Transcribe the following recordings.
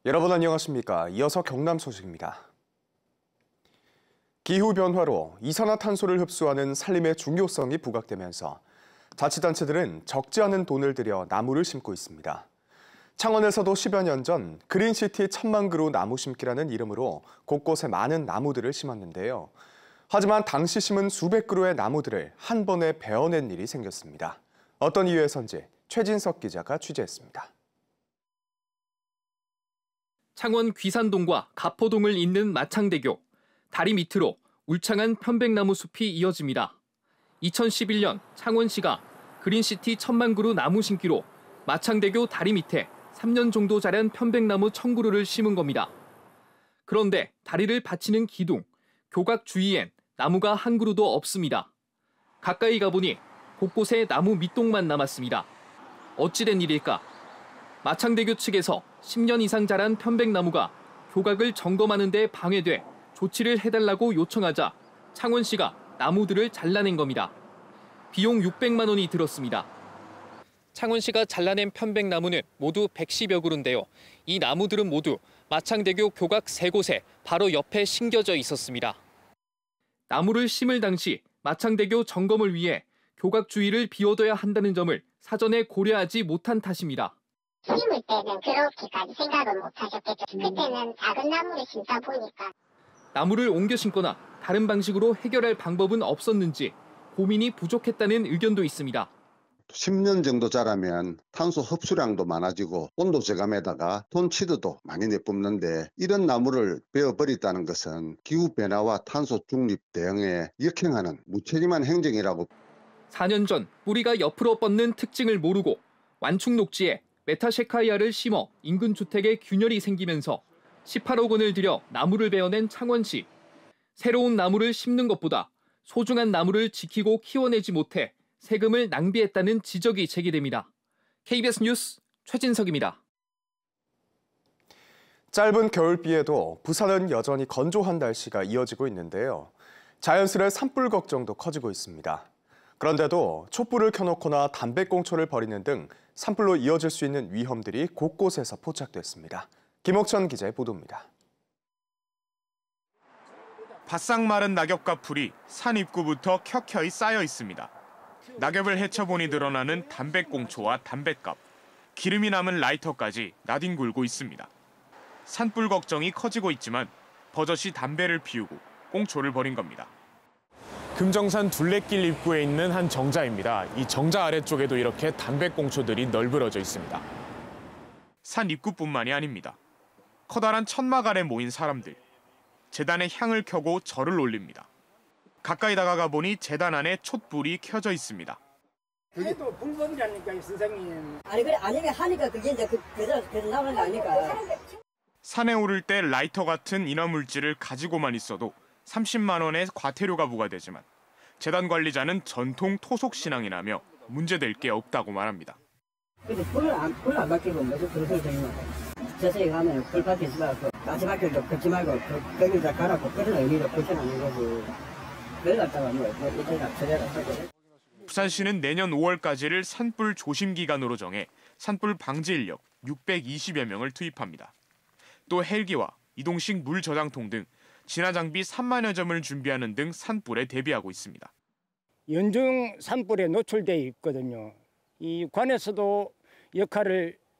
여러분 안녕하십니까? 이어서 경남 소식입니다. 기후변화로 이산화탄소를 흡수하는 산림의 중요성이 부각되면서 자치단체들은 적지 않은 돈을 들여 나무를 심고 있습니다. 창원에서도 10여 년 전 그린시티 1000만 그루 나무 심기라는 이름으로 곳곳에 많은 나무들을 심었는데요. 하지만 당시 심은 수백 그루의 나무들을 한 번에 베어낸 일이 생겼습니다. 어떤 이유에선지 최진석 기자가 취재했습니다. 창원 귀산동과 가포동을 잇는 마창대교, 다리 밑으로 울창한 편백나무 숲이 이어집니다. 2011년 창원시가 그린시티 1000만 그루 나무 심기로 마창대교 다리 밑에 3년 정도 자란 편백나무 1000그루를 심은 겁니다. 그런데 다리를 받치는 기둥, 교각 주위엔 나무가 한 그루도 없습니다. 가까이 가보니 곳곳에 나무 밑동만 남았습니다. 어찌된 일일까? 마창대교 측에서 10년 이상 자란 편백나무가 교각을 점검하는 데 방해돼 조치를 해달라고 요청하자 창원시가 나무들을 잘라낸 겁니다. 비용 600만 원이 들었습니다. 창원시가 잘라낸 편백나무는 모두 110여 그루인데요. 이 나무들은 모두 마창대교 교각 3곳에 바로 옆에 심겨져 있었습니다. 나무를 심을 당시 마창대교 점검을 위해 교각 주위를 비워둬야 한다는 점을 사전에 고려하지 못한 탓입니다. 심을 때는 그렇게까지 생각을 못 하셨겠죠. 그때는 작은 나무를 심다 보니까. 나무를 옮겨 심거나 다른 방식으로 해결할 방법은 없었는지 고민이 부족했다는 의견도 있습니다. 10년 정도 자라면 탄소 흡수량도 많아지고 온도 저감에다가 톤치드도 많이 내뿜는데 이런 나무를 베어버렸다는 것은 기후변화와 탄소 중립 대응에 역행하는 무책임한 행정이라고. 4년 전 뿌리가 옆으로 뻗는 특징을 모르고 완충 녹지에 메타셰카이아를 심어 인근 주택에 균열이 생기면서 18억 원을 들여 나무를 베어낸 창원시. 새로운 나무를 심는 것보다 소중한 나무를 지키고 키워내지 못해 세금을 낭비했다는 지적이 제기됩니다. KBS 뉴스 최진석입니다. 짧은 겨울비에도 부산은 여전히 건조한 날씨가 이어지고 있는데요. 자연스레 산불 걱정도 커지고 있습니다. 그런데도 촛불을 켜놓거나 담배꽁초를 버리는 등 산불로 이어질 수 있는 위험들이 곳곳에서 포착됐습니다. 김옥천 기자의 보도입니다. 바싹 마른 낙엽과 풀이 산 입구부터 켜켜이 쌓여 있습니다. 낙엽을 헤쳐보니 드러나는 담배꽁초와 담뱃갑, 기름이 남은 라이터까지 나뒹굴고 있습니다. 산불 걱정이 커지고 있지만 버젓이 담배를 피우고 꽁초를 버린 겁니다. 금정산 둘레길 입구에 있는 한 정자입니다. 이 정자 아래쪽에도 이렇게 담배꽁초들이 널브러져 있습니다. 산 입구뿐만이 아닙니다. 커다란 천막 아래 모인 사람들. 재단에 향을 켜고 절을 올립니다. 가까이 다가가 보니 재단 안에 촛불이 켜져 있습니다. 그래도 불법이라니까요, 선생님. 아니 그래 아니면 하니까 그게 이제 그대로 나오는 거 아니까. 산에 오를 때 라이터 같은 인화물질을 가지고만 있어도 30만 원의 과태료가 부과되지만 재단 관리자는 전통 토속 신앙이라며 문제될 게 없다고 말합니다. 근데 불을 안 밝히고 무슨 그런 소리 들리는 거야. 저쪽에 가면 불 밝히지 말고 가시 밝혀도 걷지 말고 거기다 가라고 그런 의미로 붙여놓는 거지. 그걸 갖다가 뭐 이제가 처리가 하고. 부산시는 내년 5월까지를 산불 조심 기간으로 정해 산불 방지 인력 620여 명을 투입합니다. 또 헬기와 이동식 물 저장통 등 진화 장비 3만여 점을 준비하는 등 산불에 대비하고 있습니다. 연중 산불에 노출돼 있거든요. 이 관에서도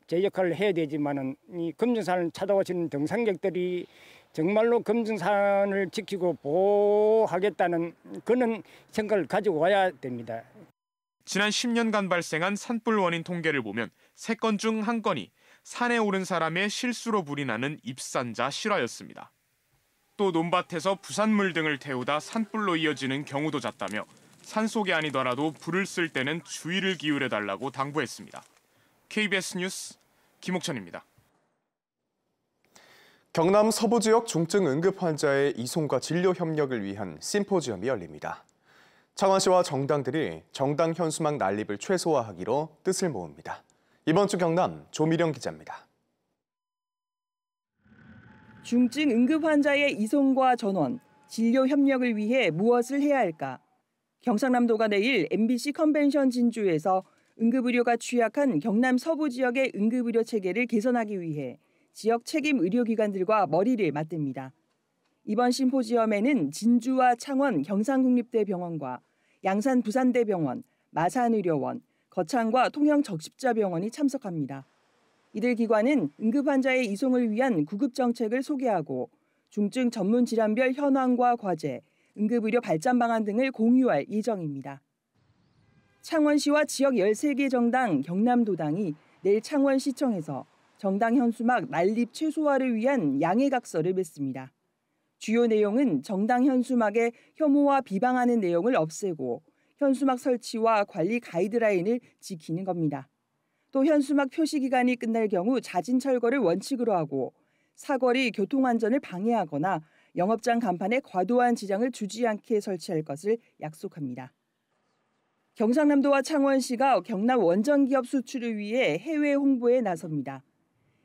제 역할을 해야 되지만은 이 금정산을 찾아오시는 등산객들이 정말로 금정산을 지키고 보호하겠다는 그런 생각을 가지고 와야 됩니다. 지난 10년간 발생한 산불 원인 통계를 보면 3건 중 1건이 산에 오른 사람의 실수로 불이 나는 입산자 실화였습니다. 또 논밭에서 부산물 등을 태우다 산불로 이어지는 경우도 잦다며 산속이 아니더라도 불을 쓸 때는 주의를 기울여달라고 당부했습니다. KBS 뉴스 김옥천입니다. 경남 서부 지역 중증 응급 환자의 이송과 진료 협력을 위한 심포지엄이 열립니다. 창원시와 정당들이 정당 현수막 난립을 최소화하기로 뜻을 모읍니다. 이번 주 경남 조미령 기자입니다. 중증 응급 환자의 이송과 전원, 진료 협력을 위해 무엇을 해야 할까? 경상남도가 내일 MBC 컨벤션 진주에서 응급의료가 취약한 경남 서부 지역의 응급의료 체계를 개선하기 위해 지역 책임 의료기관들과 머리를 맞댑니다. 이번 심포지엄에는 진주와 창원 경상국립대병원과 양산 부산대병원, 마산의료원, 거창과 통영적십자병원이 참석합니다. 이들 기관은 응급환자의 이송을 위한 구급정책을 소개하고 중증 전문 질환별 현황과 과제, 응급의료 발전 방안 등을 공유할 예정입니다. 창원시와 지역 13개 정당 경남도당이 내일 창원시청에서 정당 현수막 난립 최소화를 위한 양해각서를 맺습니다. 주요 내용은 정당 현수막에 혐오와 비방하는 내용을 없애고 현수막 설치와 관리 가이드라인을 지키는 겁니다. 또 현수막 표시 기간이 끝날 경우 자진 철거를 원칙으로 하고 사거리 교통안전을 방해하거나 영업장 간판에 과도한 지장을 주지 않게 설치할 것을 약속합니다. 경상남도와 창원시가 경남 원전기업 수출을 위해 해외 홍보에 나섭니다.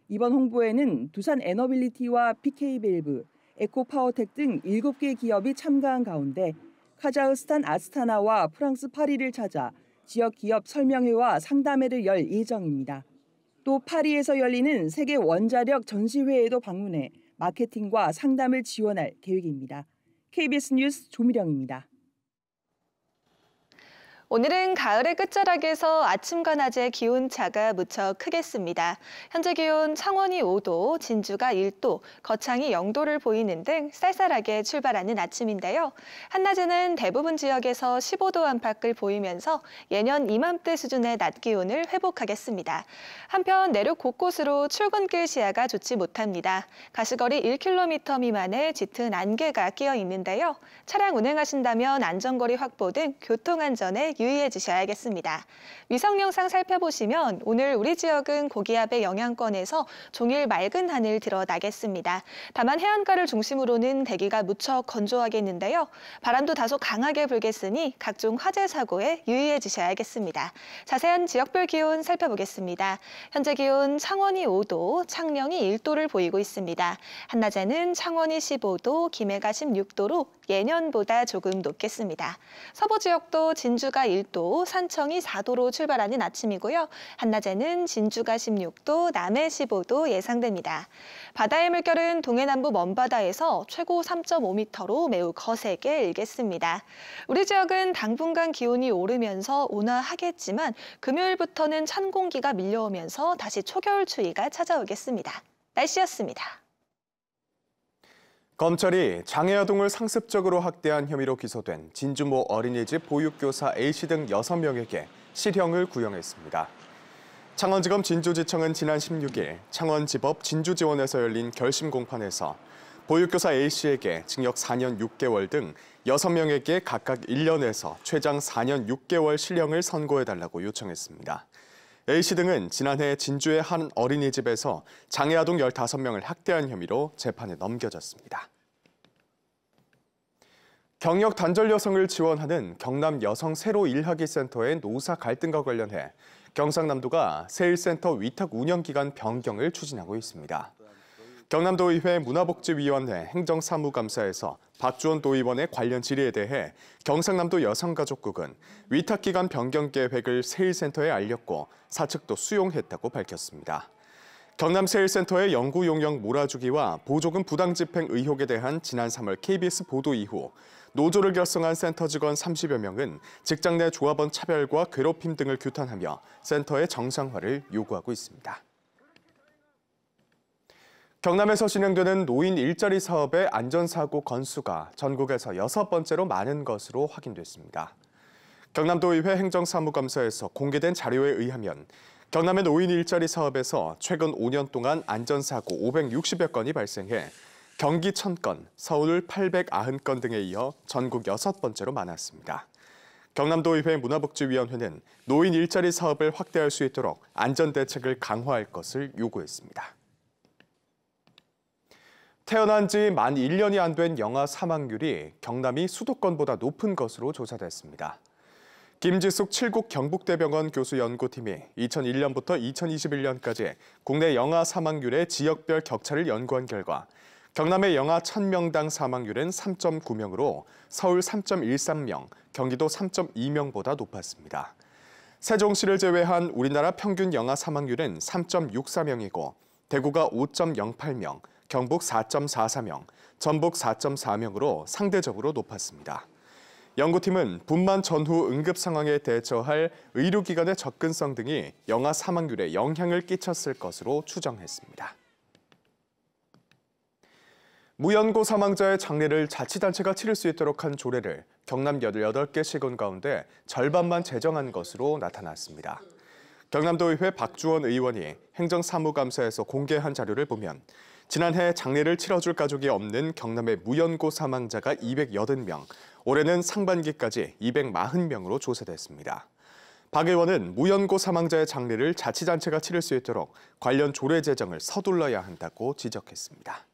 이번 홍보에는 두산 에너빌리티와 PK밸브, 에코파워텍 등 7개 기업이 참가한 가운데 카자흐스탄 아스타나와 프랑스 파리를 찾아 지역 기업 설명회와 상담회를 열 예정입니다. 또 파리에서 열리는 세계 원자력 전시회에도 방문해 마케팅과 상담을 지원할 계획입니다. KBS 뉴스 조미령입니다. 오늘은 가을의 끝자락에서 아침과 낮의 기온차가 무척 크겠습니다. 현재 기온 창원이 5도, 진주가 1도, 거창이 0도를 보이는 등 쌀쌀하게 출발하는 아침인데요. 한낮에는 대부분 지역에서 15도 안팎을 보이면서 예년 이맘때 수준의 낮 기온을 회복하겠습니다. 한편 내륙 곳곳으로 출근길 시야가 좋지 못합니다. 가시거리 1km 미만의 짙은 안개가 끼어 있는데요. 차량 운행하신다면 안전거리 확보 등 교통안전에 유의해 주셔야겠습니다. 위성 영상 살펴보시면 오늘 우리 지역은 고기압의 영향권에서 종일 맑은 하늘 드러나겠습니다. 다만 해안가를 중심으로는 대기가 무척 건조하겠는데요. 바람도 다소 강하게 불겠으니 각종 화재 사고에 유의해 주셔야겠습니다. 자세한 지역별 기온 살펴보겠습니다. 현재 기온 창원이 5도, 창녕이 1도를 보이고 있습니다. 한낮에는 창원이 15도, 김해가 16도로 예년보다 조금 높겠습니다. 서부 지역도 진주가 1도, 산청이 4도로 출발하는 아침이고요. 한낮에는 진주가 16도, 남해 15도 예상됩니다. 바다의 물결은 동해남부 먼바다에서 최고 3.5m로 매우 거세게 일겠습니다. 우리 지역은 당분간 기온이 오르면서 온화하겠지만 금요일부터는 찬 공기가 밀려오면서 다시 초겨울 추위가 찾아오겠습니다. 날씨였습니다. 검찰이 장애아동을 상습적으로 학대한 혐의로 기소된 진주모 어린이집 보육교사 A씨 등 6명에게 실형을 구형했습니다. 창원지검 진주지청은 지난 16일 창원지법 진주지원에서 열린 결심 공판에서 보육교사 A씨에게 징역 4년 6개월 등 6명에게 각각 1년에서 최장 4년 6개월 실형을 선고해달라고 요청했습니다. A씨 등은 지난해 진주의 한 어린이집에서 장애아동 15명을 학대한 혐의로 재판에 넘겨졌습니다. 경력 단절 여성을 지원하는 경남 여성 새로 일하기 센터의 노사 갈등과 관련해 경상남도가 새1센터 위탁 운영기간 변경을 추진하고 있습니다. 경남도의회 문화복지위원회 행정사무감사에서 박주원 도의원의 관련 질의에 대해 경상남도 여성가족국은 위탁기간 변경 계획을 새1센터에 알렸고 사측도 수용했다고 밝혔습니다. 경남 새1센터의 연구용역 몰아주기와 보조금 부당 집행 의혹에 대한 지난 3월 KBS 보도 이후 노조를 결성한 센터 직원 30여 명은 직장 내 조합원 차별과 괴롭힘 등을 규탄하며 센터의 정상화를 요구하고 있습니다. 경남에서 진행되는 노인 일자리 사업의 안전사고 건수가 전국에서 6번째로 많은 것으로 확인됐습니다. 경남도의회 행정사무감사에서 공개된 자료에 의하면 경남의 노인 일자리 사업에서 최근 5년 동안 안전사고 560여 건이 발생해 경기 1000건, 서울 890건 등에 이어 전국 6번째로 많았습니다. 경남도의회 문화복지위원회는 노인 일자리 사업을 확대할 수 있도록 안전대책을 강화할 것을 요구했습니다. 태어난 지 만 1년이 안 된 영아 사망률이 경남이 수도권보다 높은 것으로 조사됐습니다. 김지숙 칠곡 경북대병원 교수 연구팀이 2001년부터 2021년까지 국내 영아 사망률의 지역별 격차를 연구한 결과 경남의 영아 1000명당 사망률은 3.9명으로 서울 3.13명, 경기도 3.2명보다 높았습니다. 세종시를 제외한 우리나라 평균 영아 사망률은 3.64명이고 대구가 5.08명, 경북 4.44명, 전북 4.4명으로 상대적으로 높았습니다. 연구팀은 분만 전후 응급 상황에 대처할 의료기관의 접근성 등이 영아 사망률에 영향을 끼쳤을 것으로 추정했습니다. 무연고 사망자의 장례를 자치단체가 치를 수 있도록 한 조례를 경남 18개 시군 가운데 절반만 제정한 것으로 나타났습니다. 경남도의회 박주원 의원이 행정사무감사에서 공개한 자료를 보면 지난해 장례를 치러줄 가족이 없는 경남의 무연고 사망자가 280명, 올해는 상반기까지 240명으로 조사됐습니다. 박 의원은 무연고 사망자의 장례를 자치단체가 치를 수 있도록 관련 조례 제정을 서둘러야 한다고 지적했습니다.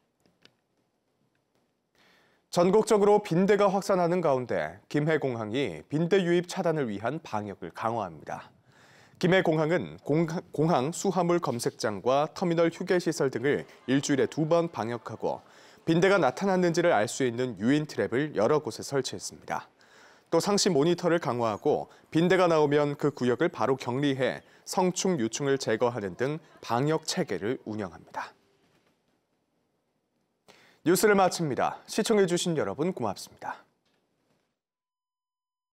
전국적으로 빈대가 확산하는 가운데 김해공항이 빈대 유입 차단을 위한 방역을 강화합니다. 김해공항은 공항 수화물 검색장과 터미널 휴게시설 등을 일주일에 2번 방역하고 빈대가 나타났는지를 알 수 있는 유인 트랩을 여러 곳에 설치했습니다. 또 상시 모니터를 강화하고 빈대가 나오면 그 구역을 바로 격리해 성충, 유충을 제거하는 등 방역 체계를 운영합니다. 뉴스를 마칩니다. 시청해주신 여러분 고맙습니다.